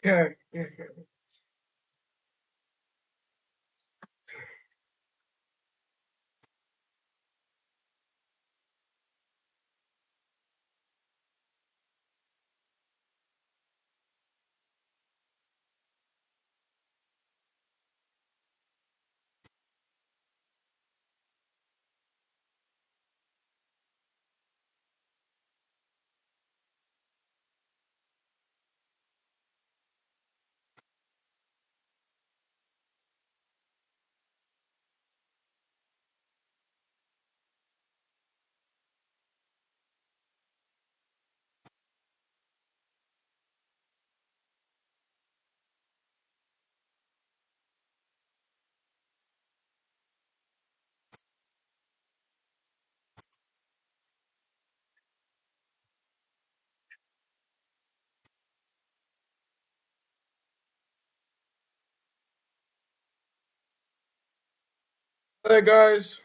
Okay. Hey guys,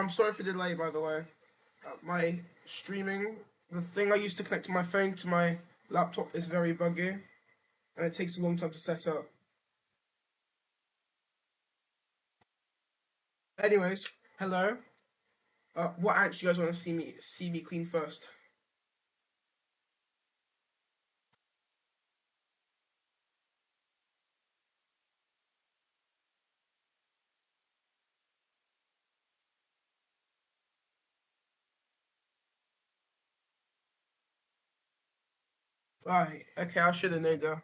sorry for the delay. By the way, my streaming, the thing I used to connect to my phone to my laptop is very buggy, and it takes a long time to set up. Anyways, hello. What ants you guys want to see me clean first? Right. Okay, I should have known that.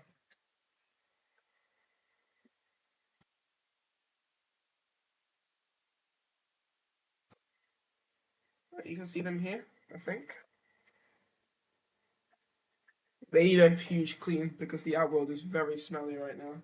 You can see them here. I think they need a huge clean because the outworld is very smelly right now.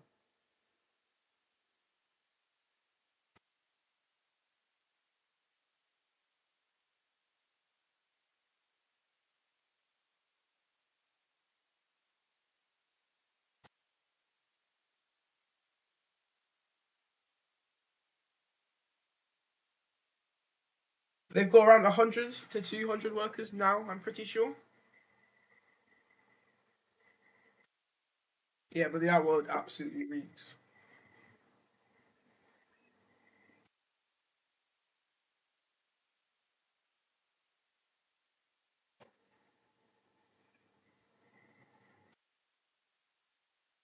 They've got around 100 to 200 workers now. I'm pretty sure. Yeah, but the outworld absolutely reeks.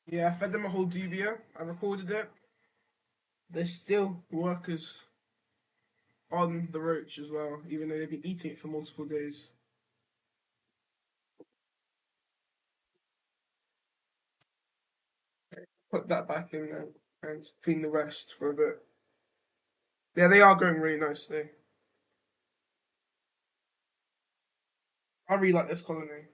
Yeah, I fed them a whole dubia. I recorded it. There's still workers on the roach as well, even though they've been eating it for multiple days. Put that back in there and clean the rest for a bit. Yeah, they are growing really nicely. I really like this colony.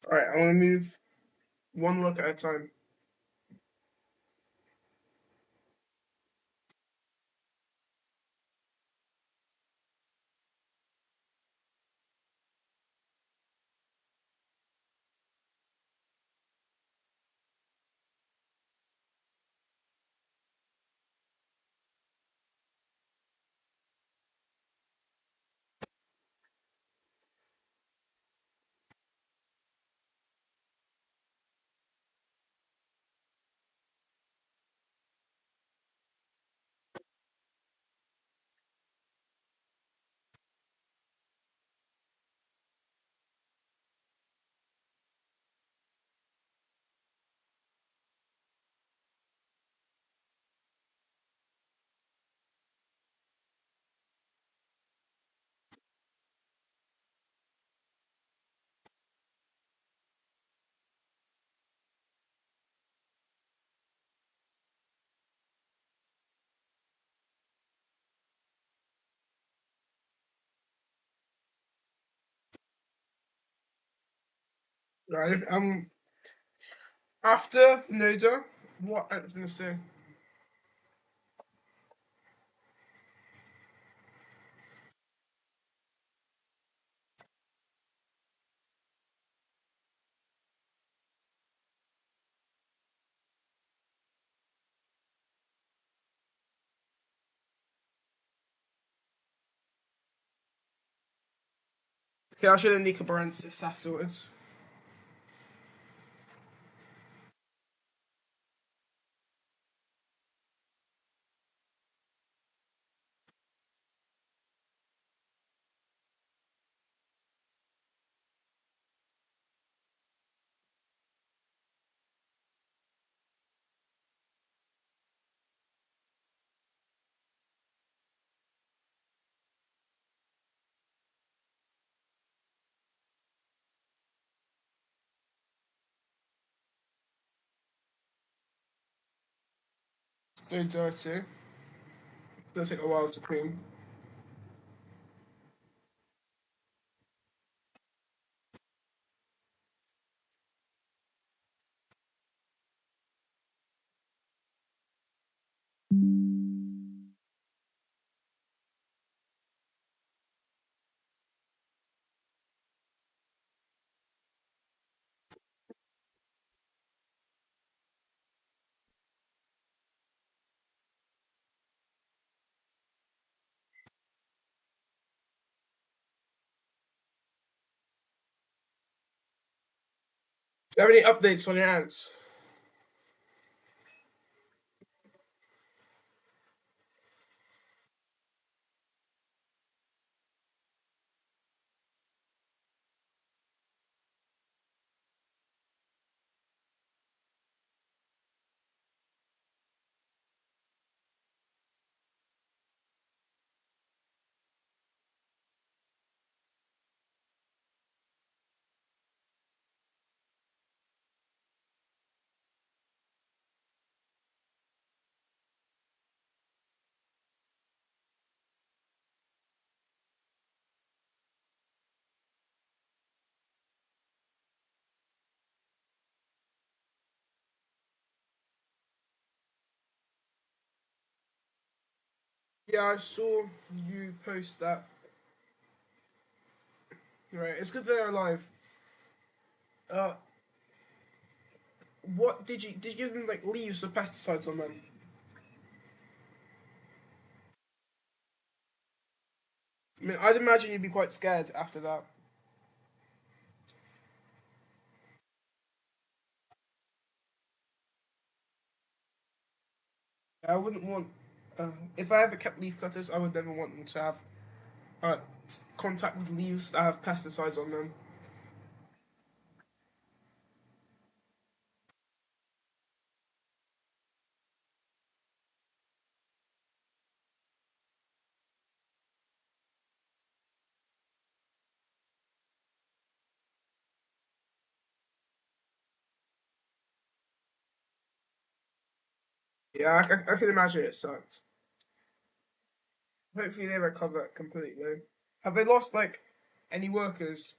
All right, I want to move one work at a time. Right, after Noda, what I was gonna say. Okay, I'll show the Nicobarensis afterwards. So dirty. It'll take a while to clean. Do you have any updates on your ants? Yeah, I saw you post that. Right, it's good they're alive. Uh, what did you give them like leaves or pesticides on them? I mean, I'd imagine you'd be quite scared after that. I wouldn't want. If I ever kept leaf cutters, I would never want them to have uh, contact with leaves that have pesticides on them. Yeah, I can imagine it sucks. Hopefully they recover completely. Have they lost like any workers?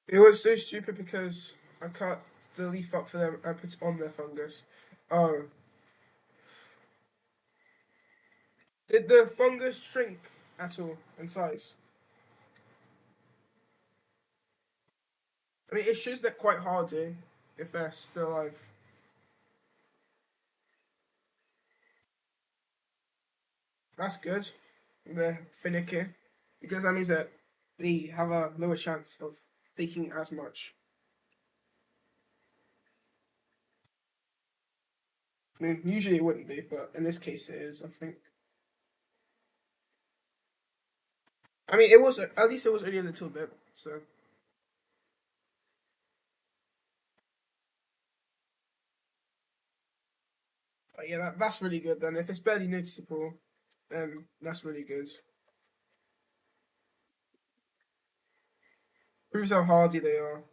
It was so stupid because I cut the leaf up for them and put it on their fungus. Oh, did the fungus shrink at all in size? I mean, it shows they're quite hardy if they're still alive. That's good. They're finicky because that means that they have a lower chance of taking as much. I mean, usually it wouldn't be, but in this case it is, I think. I mean, it was at least it was only a little bit. So, but yeah, that's really good. Then, if it's barely noticeable, then that's really good. Proves how hardy they are.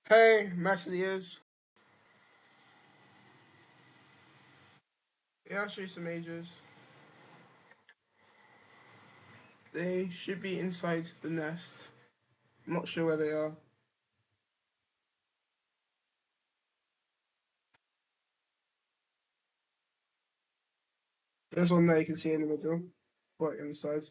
Hey, match of the years. Yeah, I'll show you some ages. They should be inside the nest. I'm not sure where they are. There's one there you can see in the middle, right on the side.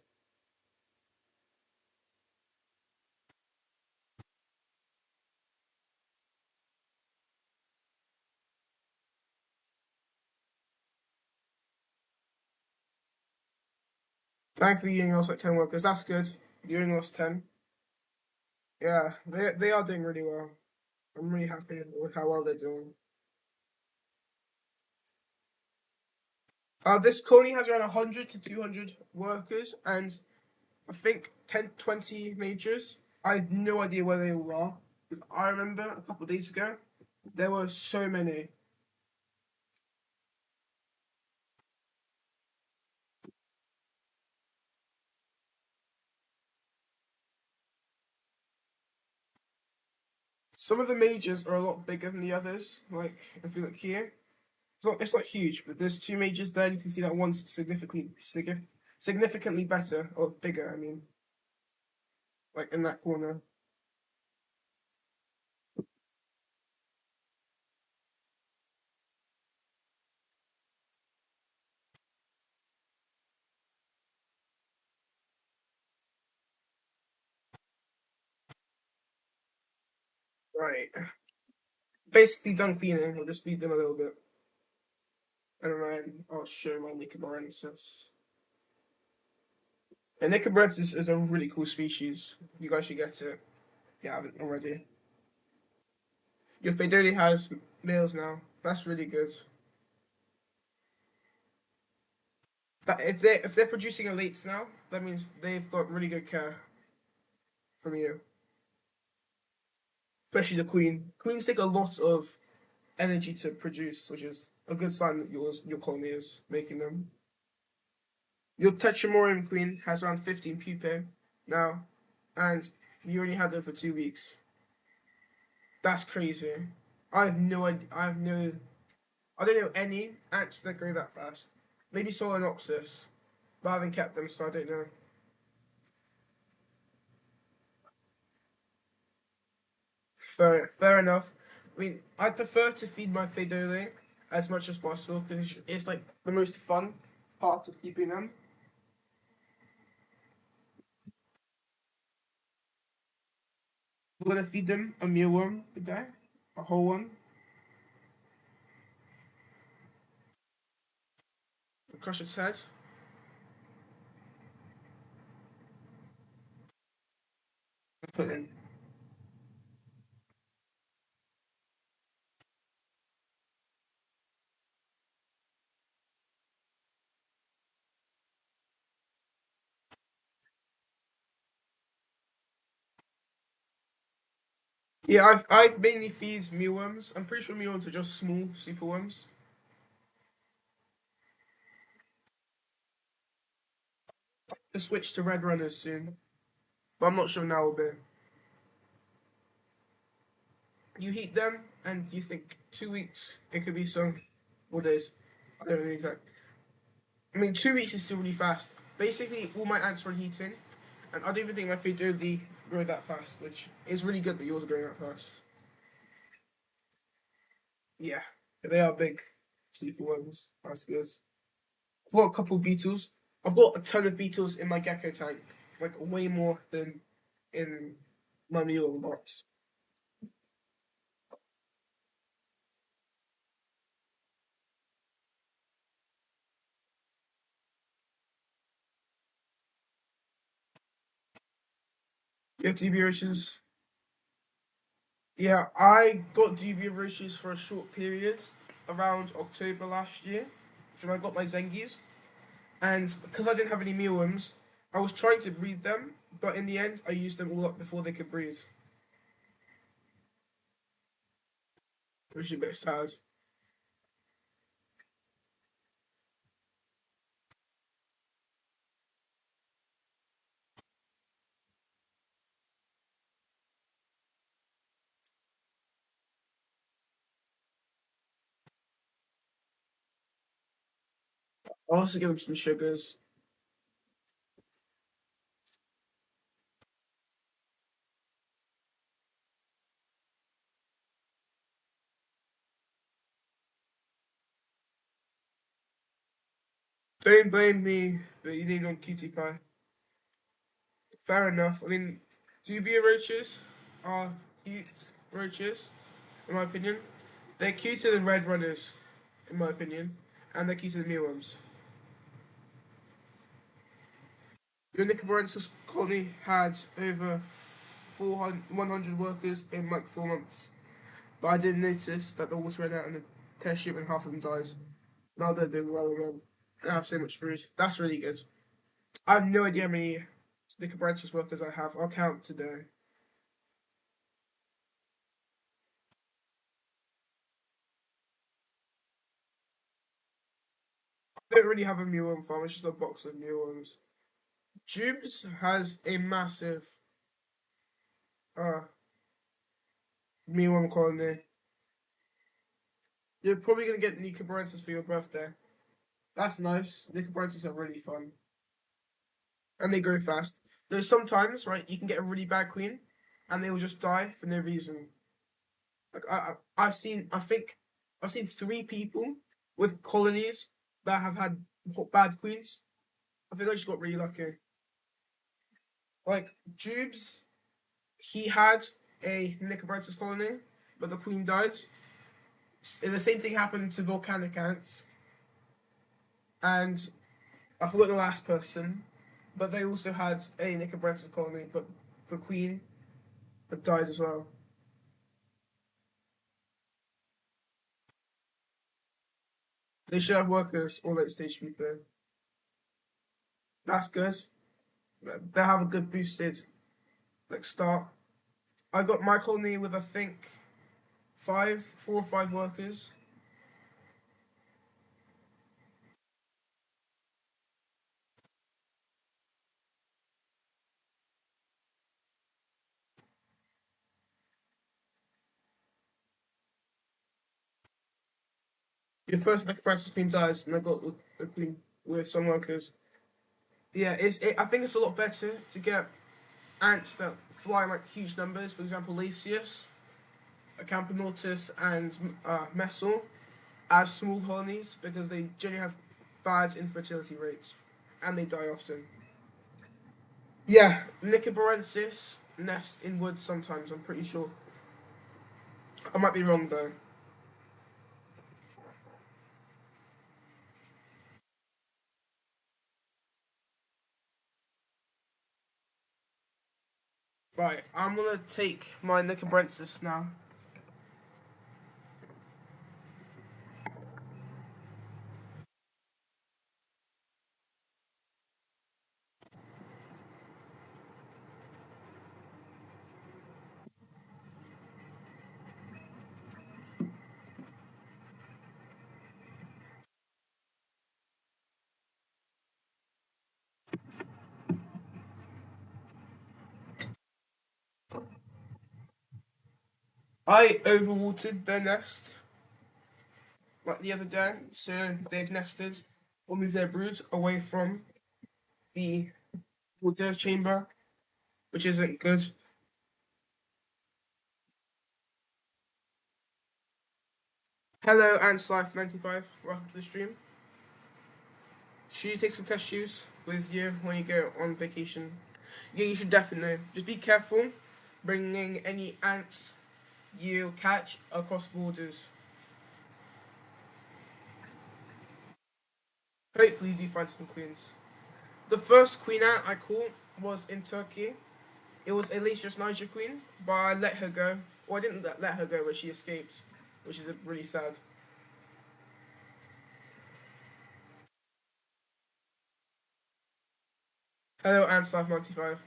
Thankfully, you only lost like 10 workers. That's good. You only lost 10. Yeah, they are doing really well. I'm really happy with how well they're doing. This colony has around 100 to 200 workers and I think 10, 20 majors. I have no idea where they all are. Because I remember a couple of days ago, there were so many. Some of the majors are a lot bigger than the others. Like, if you look here, it's not huge, but there's two majors there. You can see that one's significantly better, or bigger, I mean, like in that corner. Right. Basically done cleaning. I'll just feed them a little bit. And then I'll show my Nicobarensis. And Nicobarensis is a really cool species. You guys should get it if you haven't already. Your Fedori has males now. That's really good. That if they're producing elites now, that means they've got really good care from you. Especially the queen. Queens take a lot of energy to produce, which is a good sign that your colony is making them. Your Tetramorium queen has around 15 pupae now, and you only had them for 2 weeks. That's crazy. I have no idea. I don't know any ants that grow that fast. Maybe Solenopsis, but I haven't kept them, so I don't know. Fair enough. I mean, I prefer to feed my Fedole as much as possible because it's like the most fun part of keeping them. We're gonna feed them a mealworm today, a whole one. Crush its head. Put in. Yeah, I've mainly feed mealworms. I'm pretty sure mealworms are just small superworms. to switch to red runners soon, but I'm not sure now will be. You heat them, and you think 2 weeks. It could be some, or days. I don't know the exact. I mean, 2 weeks is still really fast. Basically, all my ants are heating, and I don't even think my food really grow that fast, which is really good that yours are growing that fast. Yeah, they are big, sleepy ones. That's good. I've got a couple beetles. I've got a ton of beetles in my gecko tank, like way more than in my meal box. Yeah, DB roaches. Yeah, I got DB roaches for a short period around October last year, when I got my Zengies. And because I didn't have any mealworms, I was trying to breed them, but in the end, I used them all up before they could breed, which is a bit sad. I also give them some sugars. Don't blame me that you need on cutie pie. Fair enough. I mean, dubia roaches are cute roaches, in my opinion. They're cuter than red runners, in my opinion, and they're cuter than mealworms. Your Nicobarensis colony had over 100 workers in like 4 months. But I did notice that the water ran out in the test tube and half of them died. Now they're doing well again. And I have so much fruit. That's really good. I have no idea how many Nicobarensis workers I have. I'll count today. I don't really have a mealworm farm, it's just a box of mealworms. Jubes has a massive uh, mealworm colony. You're probably going to get Nicobarensis for your birthday. That's nice. Nicobarensis are really fun. And they grow fast. There's sometimes, right, you can get a really bad queen and they will just die for no reason. Like I've seen, I think I've seen 3 people with colonies that have had bad queens. I think I just got really lucky. Like Jubes, he had a Nicobratus colony, but the queen died. And the same thing happened to volcanic ants, and I forgot the last person, but they also had a Nicobratus colony, but the queen had died as well. They should have workers or late stage people. That's good. They have a good boosted like start. I got my colony with I think 4 or 5 workers. Your first like Francis Queen dies, and I got the Queen with some workers. Yeah, I think it's a lot better to get ants that fly in like huge numbers. For example, Lasius, Camponortus, and Messel as small colonies because they generally have bad infertility rates and they die often. Yeah, Nicobarensis nest in woods sometimes. I'm pretty sure. I might be wrong though. Right, I'm gonna take my Nicobarensis now. I overwatered their nest like the other day, so they've nested or moved their brood away from the water chamber, which isn't good. Hello, AntSlife95. Welcome to the stream. Should you take some test shoes with you when you go on vacation? Yeah, you should definitely. Just be careful bringing any ants you catch across borders. Hopefully, you do find some queens. The first queen ant I caught was in Turkey. It was Alicia's Niger queen, but I let her go. Or I didn't let her go, but she escaped, which is really sad. Hello, AntSlife95.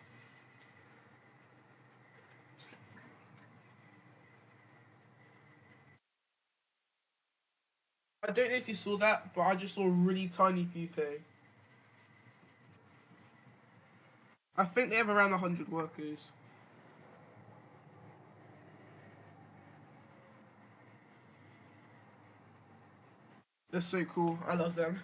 I don't know if you saw that, but I just saw a really tiny pupae. I think they have around 100 workers. They're so cool. I love them.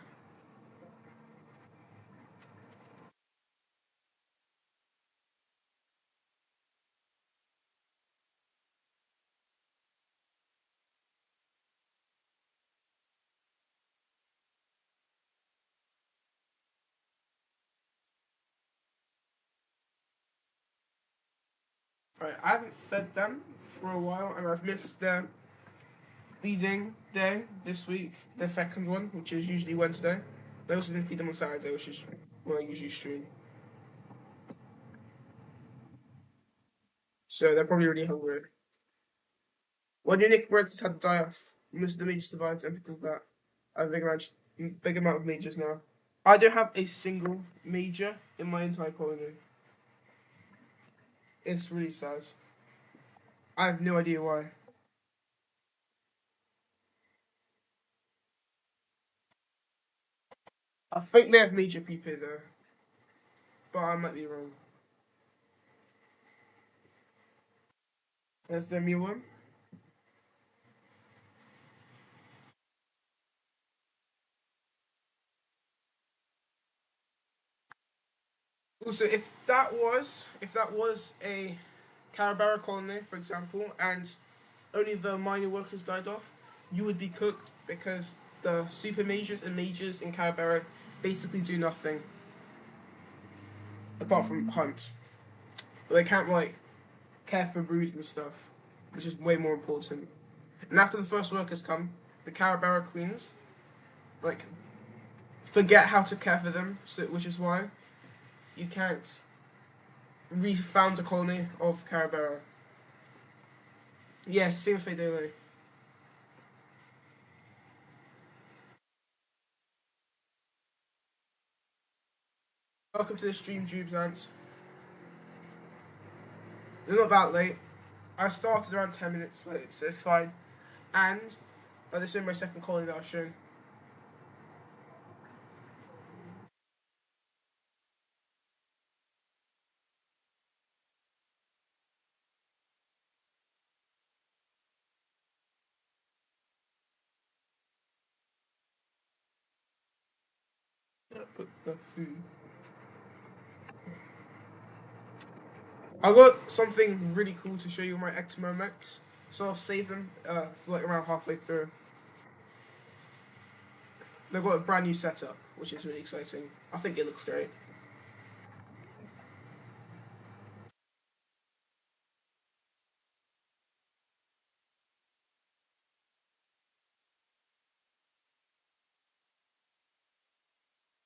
Right, I haven't fed them for a while, and I've missed their feeding day this week, the second one, which is usually Wednesday. I also didn't feed them on Saturday, which is when I usually stream. So they're probably really hungry. When your Nick Reds had to die off, most of the majors survived, and because of that, I have big amount of majors now. I don't have a single major in my entire colony. It's really sad. I have no idea why. I think they have major people though, but I might be wrong. There's the new one. Also, if that was a Carabara colony, for example, and only the minor workers died off, you would be cooked because the super majors and majors in Carabara basically do nothing apart from hunt. But they can't like care for brood and stuff, which is way more important. And after the first workers come, the Carabara queens like forget how to care for them, so which is why you can't refound a colony of Carabara. Yes, same with Fedele. Welcome to the stream, Jubes Ants. They're not that late. I started around 10 minutes late, so it's fine. And this is my second colony that I've shown. Put the food. I got something really cool to show you my Ectomyrmex, so I'll save them for like around halfway through. They've got a brand new setup, which is really exciting. I think it looks great.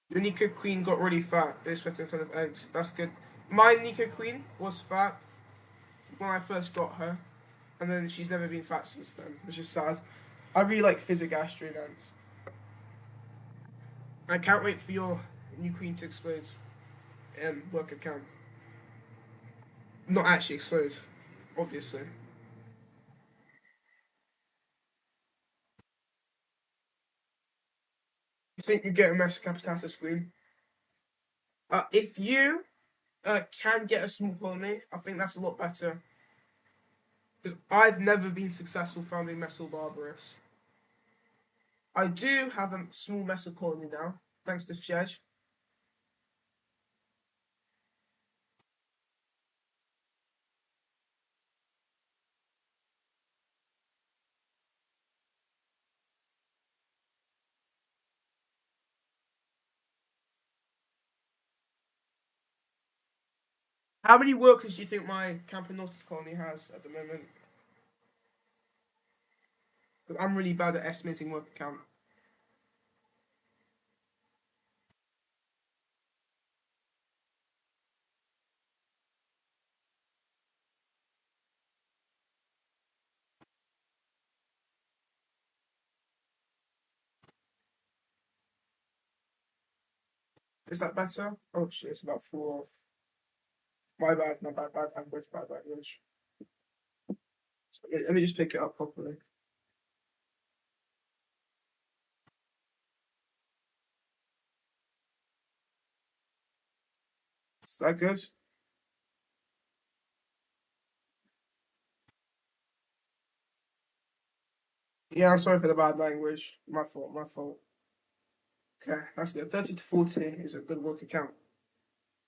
Your Nico Queen got really fat. They're expecting a ton of eggs. That's good. My Nico Queen was fat when I first got her, and then she's never been fat since then, which is sad. I really like Physigastrian ants. I can't wait for your new queen to explode and work at camp. Not actually explode, obviously. You think you get a Mesa Capitatus queen? If you can get a small colony, I think that's a lot better Because I've never been successful founding Metal Barbarous. I do have a small Metal colony now, thanks to Fjej. How many workers do you think my Camponortus colony has at the moment? 'Cause I'm really bad at estimating worker count. Is that better? Oh shit, it's about four off. My bad, bad language, bad language. So, let me just pick it up properly. Is that good? Yeah, I'm sorry for the bad language. My fault, my fault. Okay, that's good. 30 to 40 is a good worker count.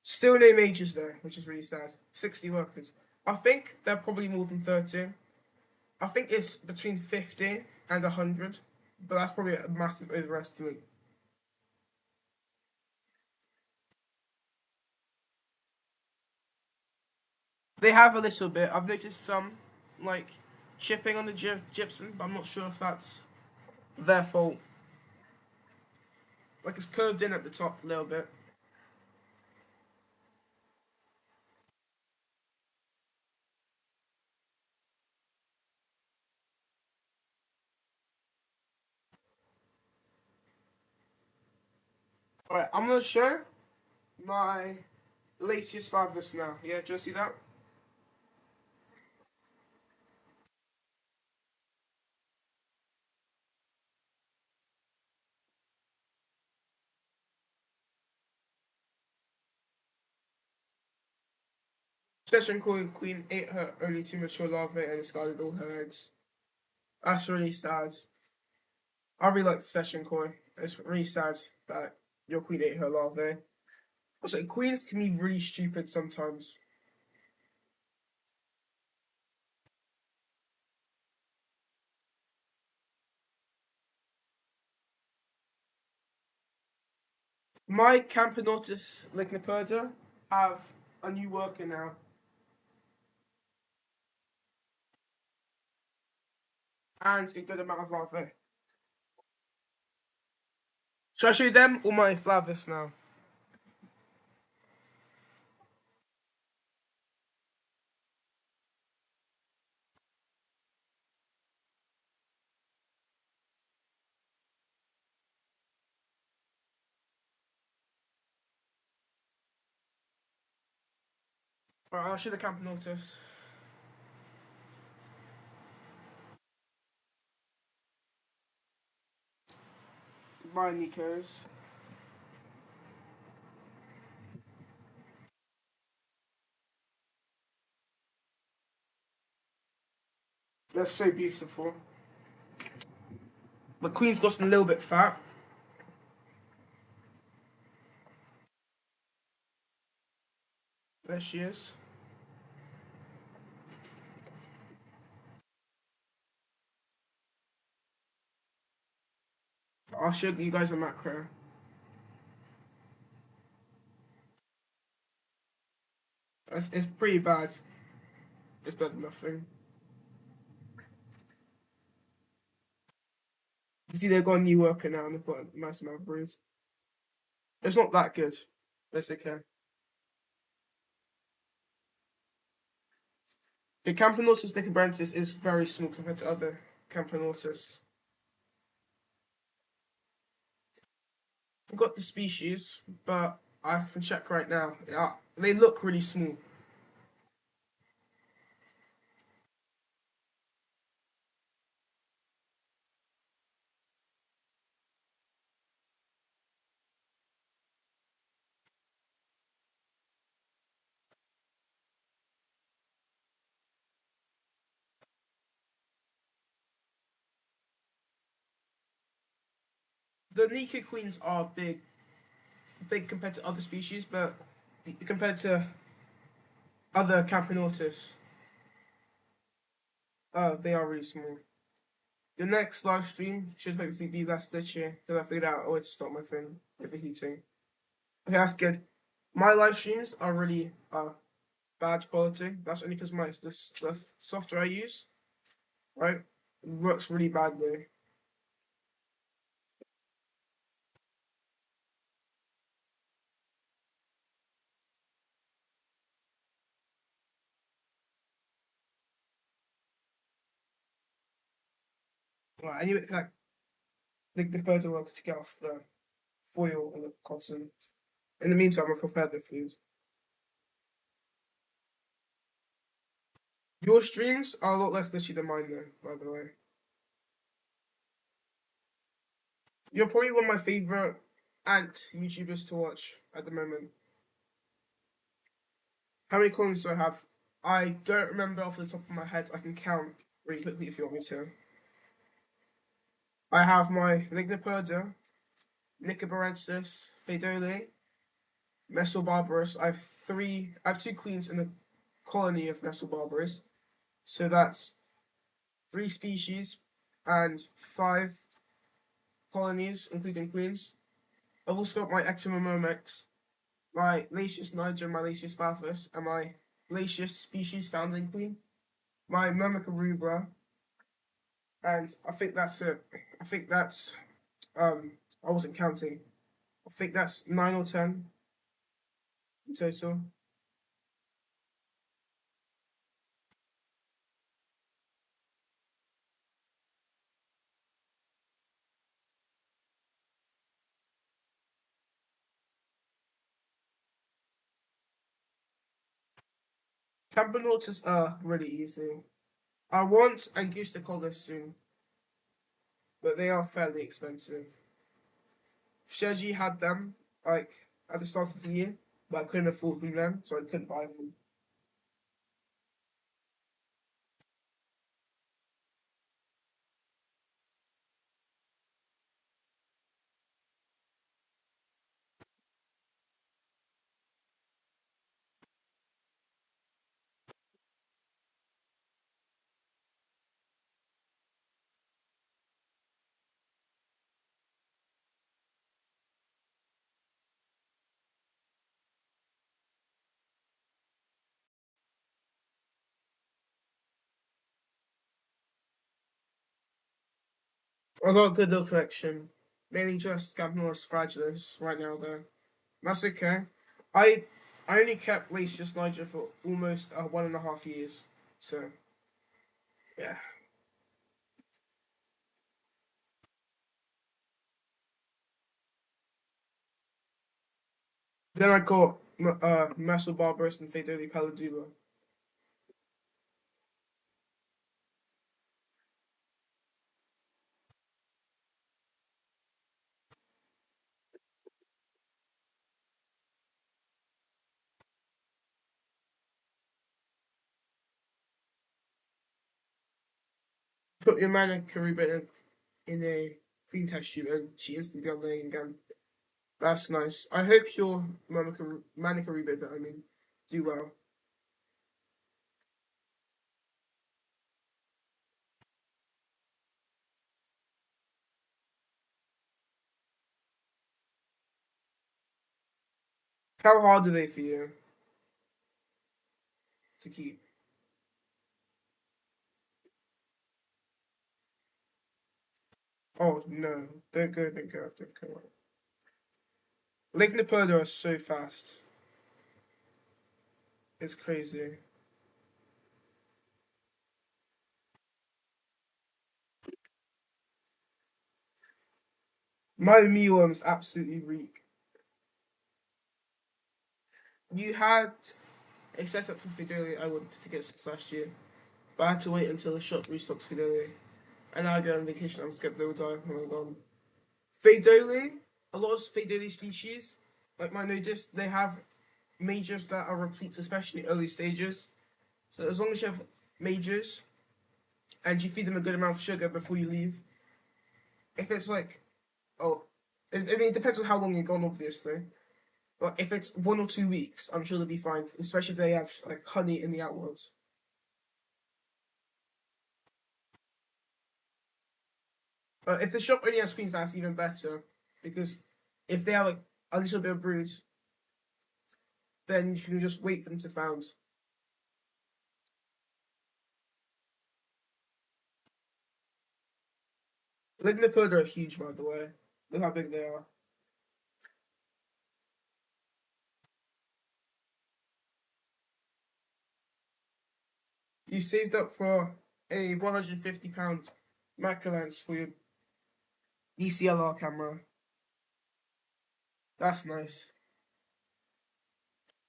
Still no majors though, which is really sad. 60 workers. I think they're probably more than 30. I think it's between 50 and 100, but that's probably a massive overestimate. They have a little bit. I've noticed some, like, chipping on the gypsum, but I'm not sure if that's their fault. Like, it's curved in at the top a little bit. Alright, I'm gonna show my latest farthest now. Yeah, do you see that? Session Queen ate her only two mature larvae and discarded all her eggs. That's really sad. I really like the Session Koi. It's really sad that your queen ate her larvae. Also, queens can be really stupid sometimes. My Camponortus Ligniperda have a new worker now. And a good amount of larvae. Should I show you them or my Flavis now? Alright, I'll show the Camponortus. My Nikos. They're so beautiful. The queen's gotten a little bit fat. There she is. I'll show you guys a macro. It's pretty bad. It's better than nothing. You see, they've got a new worker now and they've got a nice amount of brood. It's not that good, but it's okay. The Camponortus nicobarensis is very small compared to other Camponortus. I've got the species, but I can check right now. They look really small. the Nika queens are big compared to other species, but compared to other Campinortus, they are really small. The next live stream should hopefully be less glitchy because I figured out a way to stop my phone overheating. Okay, that's good. My live streams are really bad quality. That's only because the software I use, right, works really badly. Right, anyway, like the birds are working to get off the foil and the cotton. In the meantime, I've prepared the food. Your streams are a lot less glitchy than mine, though, by the way. You're probably one of my favorite ant YouTubers to watch at the moment. How many colonies do I have? I don't remember off the top of my head. I can count really quickly if you want me to. I have my Lignoperda, Nicobarensis, Phaedole, Mesobarbarus. I have two queens in a colony of Mesobarbarus. So that's 3 species and 5 colonies, including queens. I've also got my Ectomomomex, my Lasius niger, my Lasius falfus, and my Lasius species founding queen, my Myrmica rubra, and I think that's it. I think that's I wasn't counting. I think that's 9 or 10 in total. Camponortus are really easy. I want Angusticollis soon, but they are fairly expensive. Sheji had them like at the start of the year, but I couldn't afford them then, so I couldn't buy them. I got a good little collection. Mainly just Scamnorus fragilis right now though. That's okay. I I only kept Lasius niger for almost 1.5 years. So yeah. Then I got Mesobarbarus and Phaedole palladula. Put your mana Kariba in a queen test tube and she instantly got laying again. That's nice. I hope your mana Kariba, I mean, do well. How hard are they for you to keep? Oh no, don't go. Lake Napoleon is so fast. It's crazy. My mealworms absolutely reek. You had a setup for Fidelity I wanted to get since last year, but I had to wait until the shop restocks Fidelity. And now I go on vacation, I'm scared they will die when I'm gone. Fadoli, a lot of Fadoli species, like my Nodus, they have majors that are replete, especially in early stages. So as long as you have majors and you feed them a good amount of sugar before you leave, if it's like, oh, I mean, it depends on how long you're gone, obviously. But if it's 1 or 2 weeks, I'm sure they'll be fine, especially if they have like honey in the outwards. But if the shop only has queens, that's even better because if they are like a little bit of brood, then you can just wait for them to found. Lignapoda are huge, by the way. Look how big they are. You saved up for a £150 macro lens for your DSLR camera. That's nice.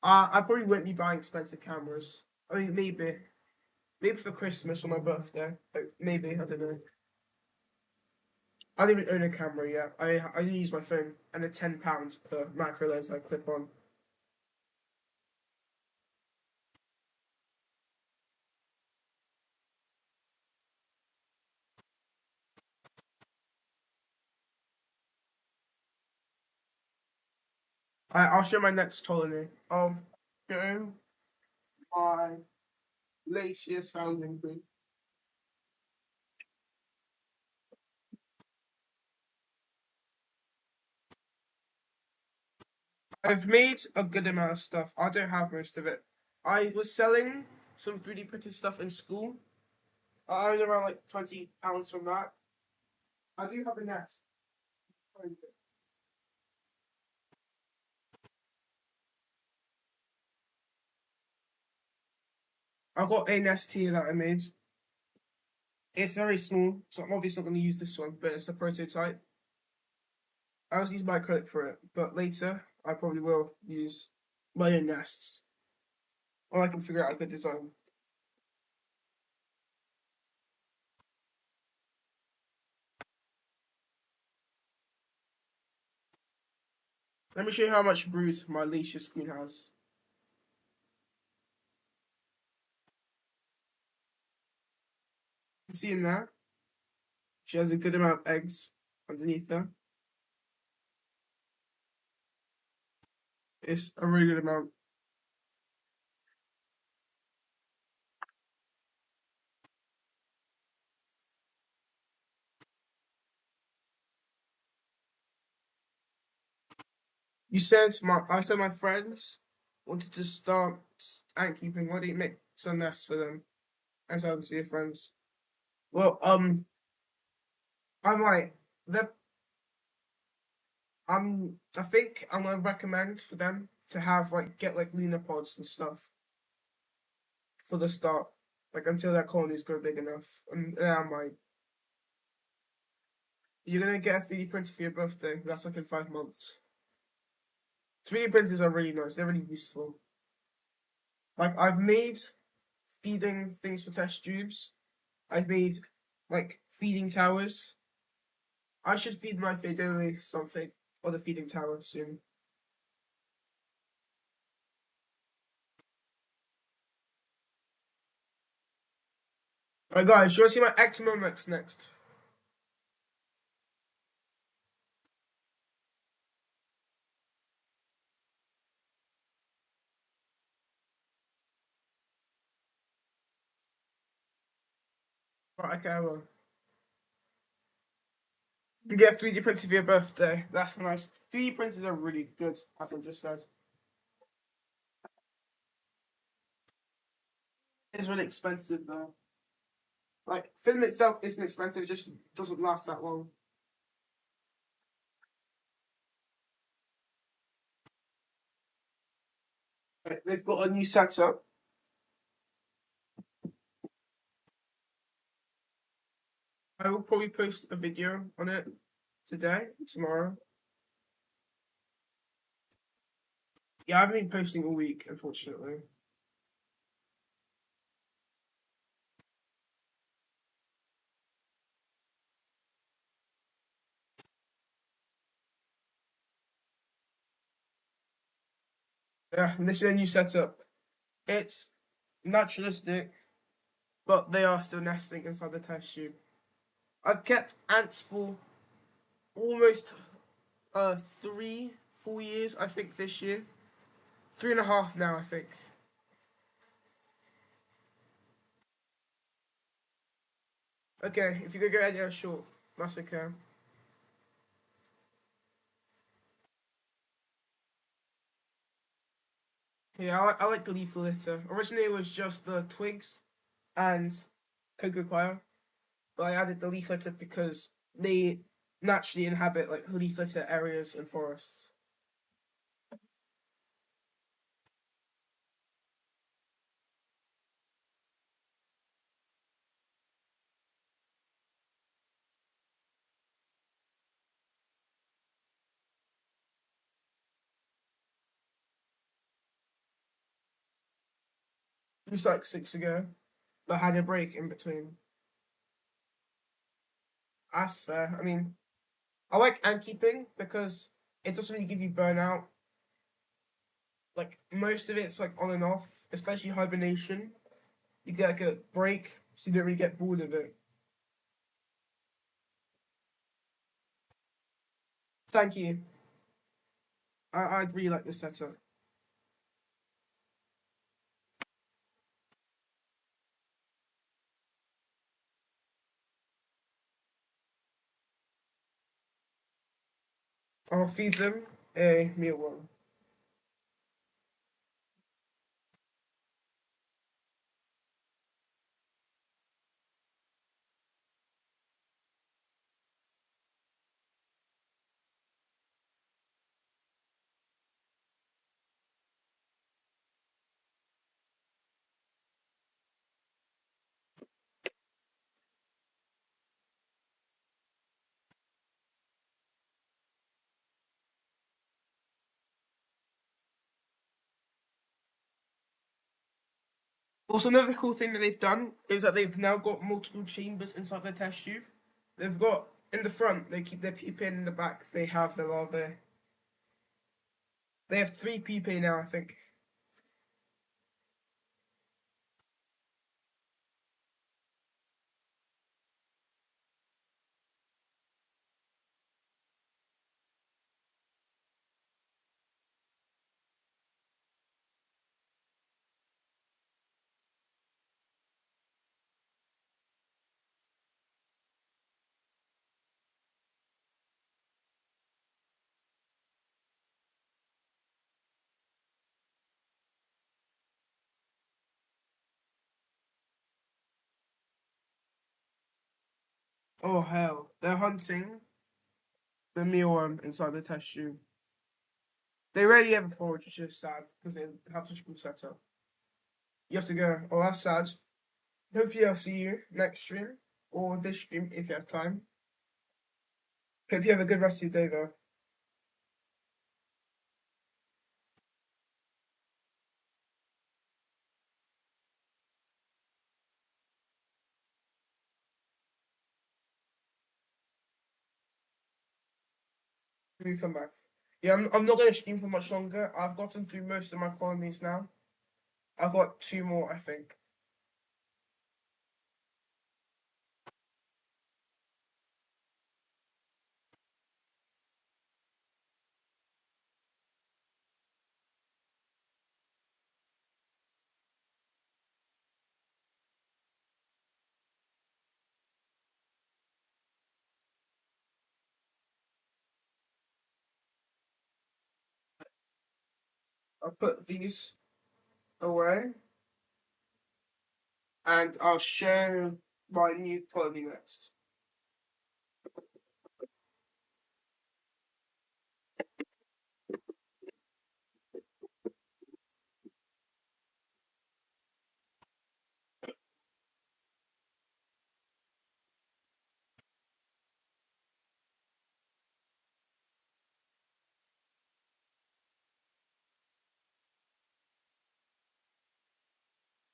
I probably won't be buying expensive cameras. I mean, maybe for Christmas or my birthday. Like, maybe, I don't know. I don't even own a camera yet. I only use my phone and a £10 per macro lens I clip on. I'll show my next colony. I'll go my latest founding group. I've made a good amount of stuff. I don't have most of it. I was selling some 3D printed stuff in school. I earned around like £20 from that. I do have a nest. I've got a nest here that I made. It's very small, so I'm obviously not going to use this one, but it's a prototype. I was using my acrylic for it, but later I probably will use my own nests. Or I can figure out a good design. Let me show you how much brood my Leisha queen has. You can see in there, she has a good amount of eggs underneath her. It's a really good amount. I said my friends wanted to start ant keeping. Why don't you make some nests for them and sell them to your friends? Well, I might. They're I think I'm gonna recommend for them to have get like lunar pods and stuff for the start, like until their colonies grow big enough. And then I might. You're gonna get a 3D printer for your birthday. That's like in 5 months. 3D printers are really nice. They're really useful. Like I've made feeding things for test tubes. I've made like feeding towers. I should feed my Fedoli something or the feeding tower soon. Alright guys, you wanna see my Ectomomix next? Right, okay, I will. You get 3D printed for your birthday. That's nice. 3D printers are really good, as I just said. It's really expensive though. Like film itself isn't expensive, it just doesn't last that long. Like, they've got a new setup. I will probably post a video on it today, tomorrow. Yeah, I haven't been posting all week, unfortunately. Yeah, and this is a new setup. It's naturalistic, but they are still nesting inside the test tube. I've kept ants for almost 3 full years, I think, this year. 3.5 now, I think. Okay, if you could go ahead, yeah, sure. That's okay. Yeah, I like the leaf litter. Originally, it was just the twigs and cocoa coir, but I added the leaf litter because they naturally inhabit like leaf litter areas in forests. It was like 6 ago, but I had a break in between. That's fair. I mean, I like ant keeping because it doesn't really give you burnout. Like most of it's like on and off, especially hibernation. You get like a break, so you don't really get bored of it. Thank you. I'd really like the setup. I'll feed them a mealworm. Also, another cool thing that they've done is that they've now got multiple chambers inside their test tube. They've got in the front, they keep their pupae in the back, they have their larvae. They have three pupae now, I think. Oh hell, they're hunting the mealworm inside the test tube. They rarely ever forage, which is sad because they have such a cool setup. You have to go. Oh, that's sad. Hopefully, I'll see you next stream or this stream if you have time. Hope you have a good rest of your day, though. When you come back. Yeah, I'm not going to stream for much longer. I've gotten through most of my colonies now. I've got two more, I think. I'll put these away and I'll show my new colony next.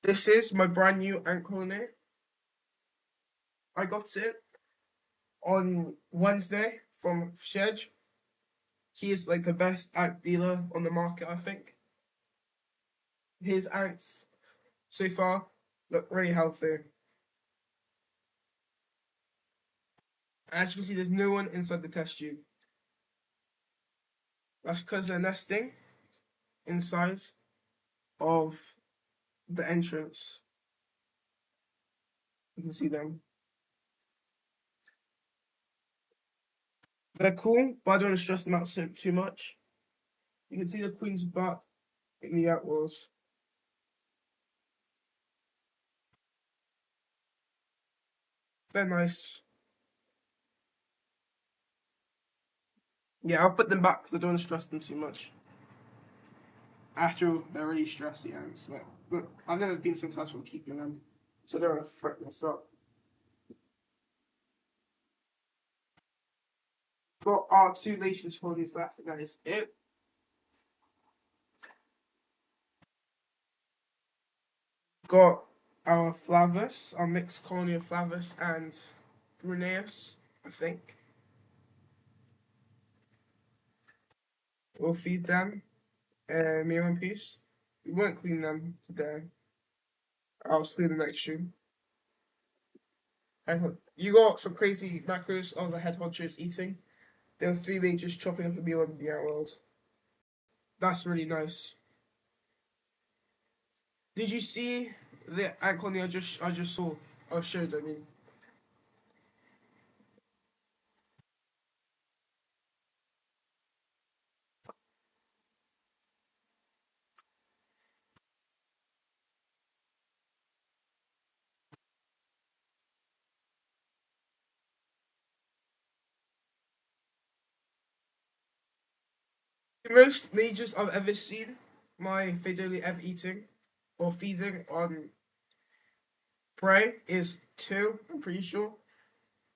This is my brand new ant colony. I got it on Wednesday from Shedge. He is like the best ant dealer on the market, I think. His ants so far look really healthy. As you can see, there's no one inside the test tube. That's because they're nesting inside of the entrance. You can see them. They're cool, but I don't want to stress them out too much. You can see the queen's butt in the outwalls. They're nice. Yeah, I'll put them back because I don't want to stress them too much. After all, they're really stressy ants. But I've never been successful keeping them, so I don't want to fret this up. Got our two latest colonies left, and that is it. Got our Flavus, our mixed colony of Flavus and Bruneus, I think. We'll feed them meal in peace. We won't clean them today. I'll clean them next stream. You got some crazy macros on the head honchos eating. There were three mages chopping up a meal in the outworld. That's really nice. Did you see the ant colony I just saw? Or showed, I mean. The most mages I've ever seen my Fedoli ever eating or feeding on prey is two, I'm pretty sure.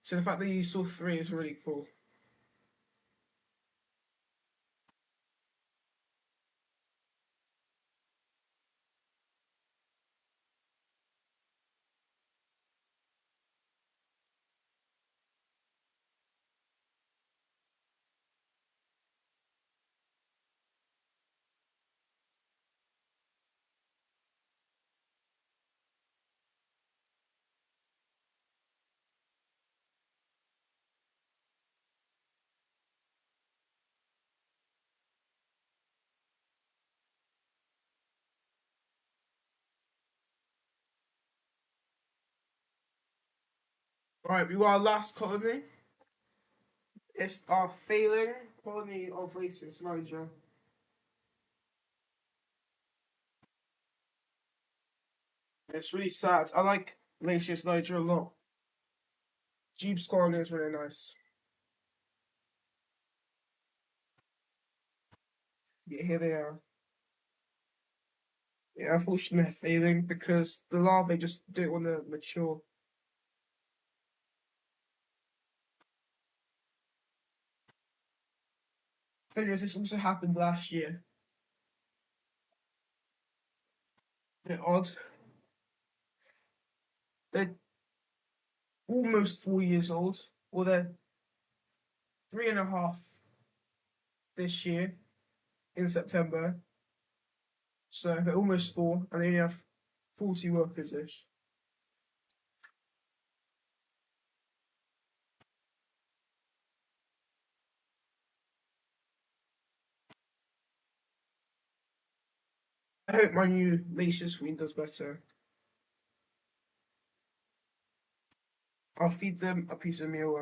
So the fact that you saw three is really cool. Alright, we got our last colony. It's our failing colony of racist Niger. It's really sad. I like Lacius Niger a lot. Jeep's colony is really nice. Yeah, here they are. Yeah, unfortunately they're failing because the larvae just don't want to mature. Thing is, this also happened last year. Bit odd. They're almost 4 years old. Well, they're 3.5 this year in September. So they're almost four, and they only have 40 workers ish. I hope my new Lacius Queen does better. I'll feed them a piece of meal.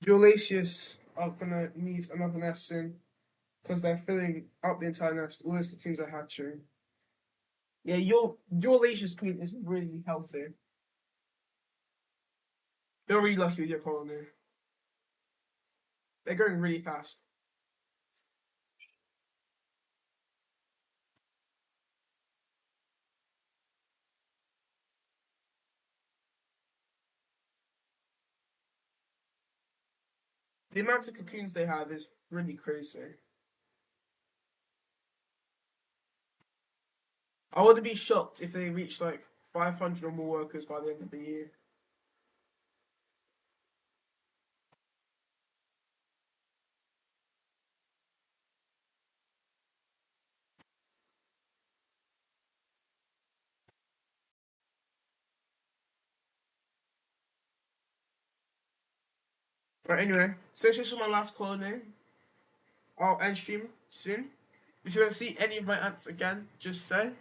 Your Lacius are gonna need another nest soon because they're filling up the entire nest. All those cocoons are hatching. Yeah, your Lacius Queen is really healthy. You're really lucky with your colony. They're going really fast. The amount of cocoons they have is really crazy. I wouldn't be shocked if they reach like 500 or more workers by the end of the year. But anyway, so this is my last call name. I'll end stream soon. If you want to see any of my ants again, just say.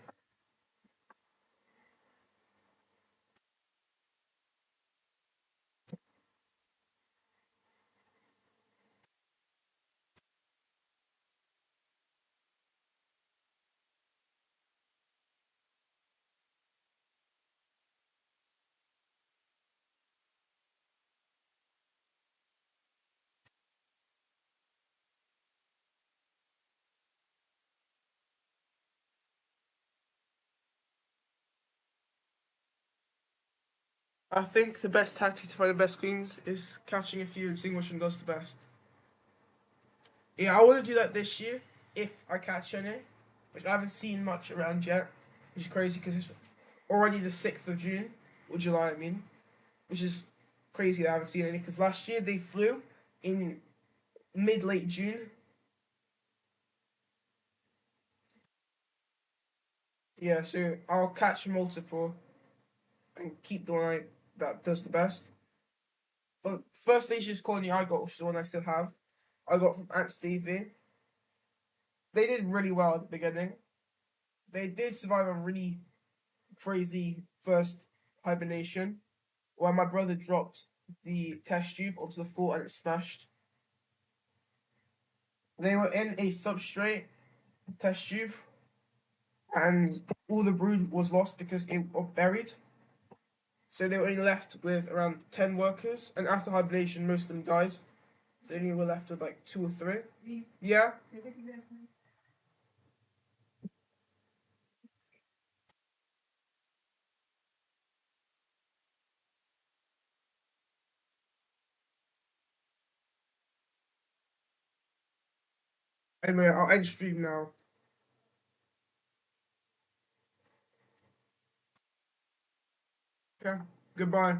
I think the best tactic to find the best queens is catching a few and seeing which one does the best. Yeah, I want to do that this year if I catch any, which I haven't seen much around yet, which is crazy because it's already the 6th of June, or July, I mean, which is crazy that I haven't seen any because last year they flew in mid-late June. Yeah, so I'll catch multiple and keep the one that does the best. But first Asia's colony I got, which is the one I still have, I got from Aunt Stevie. They did really well at the beginning. They did survive a really crazy first hibernation where my brother dropped the test tube onto the floor and it smashed. They were in a substrate test tube and all the brood was lost because it was buried. So they were only left with around 10 workers, and after hibernation, most of them died. So they only were left with like 2 or 3. Yeah. Anyway, I'll end stream now. Yeah. Goodbye.